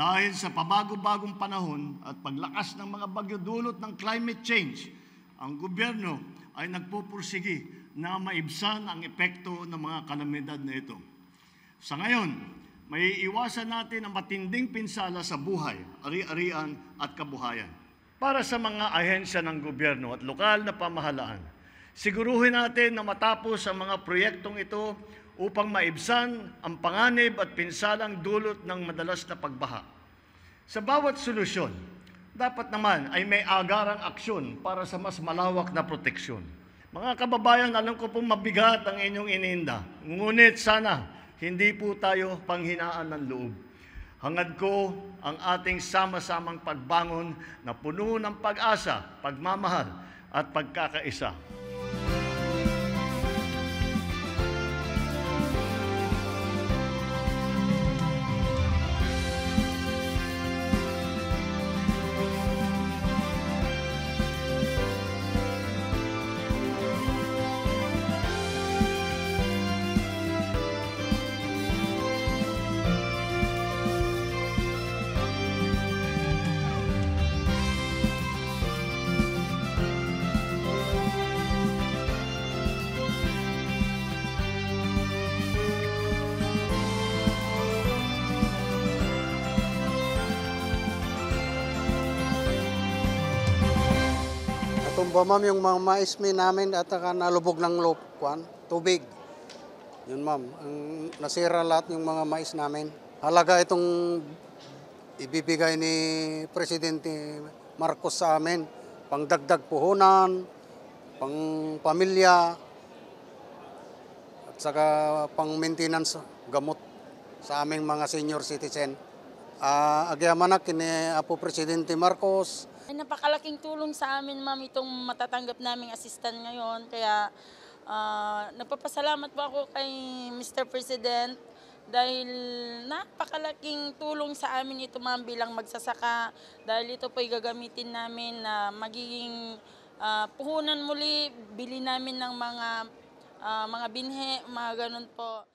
Dahil sa pabago-bagong panahon at paglakas ng mga bagyo dulot ng climate change, ang gobyerno ay nagpupursigi na maibsan ang epekto ng mga kalamidad na ito. Sa ngayon, may iwasan natin ang matinding pinsala sa buhay, ari-arian at kabuhayan. Para sa mga ahensya ng gobyerno at lokal na pamahalaan, siguruhin natin na matapos ang mga proyektong ito upang maibsan ang panganib at pinsalang dulot ng madalas na pagbaha. Sa bawat solusyon, dapat naman ay may agarang aksyon para sa mas malawak na proteksyon. Mga kababayan, alam ko pong mabigat ang inyong ininda, ngunit sana hindi po tayo panghinaan ng loob. Hangad ko ang ating sama-samang pagbangon na puno ng pag-asa, pagmamahal at pagkakaisa. Tumba ma'am yung mga mais namin at nalubog ng tubig. Yun ma'am, nasira lahat yung mga mais namin. Halaga itong ibibigay ni Presidente Marcos sa amin, pangdagdag puhunan, pang pamilya, at saka pang maintenance gamot sa aming mga senior citizen. Agyamanak kini Apo Presidente Marcos. Ay, napakalaking tulong sa amin, ma'am, itong matatanggap naming assistant ngayon. Kaya nagpapasalamat po ako kay Mr. President dahil napakalaking tulong sa amin ito, ma'am, bilang magsasaka. Dahil ito po ay gagamitin namin na magiging puhunan muli, bili namin ng mga binhe, mga ganun po.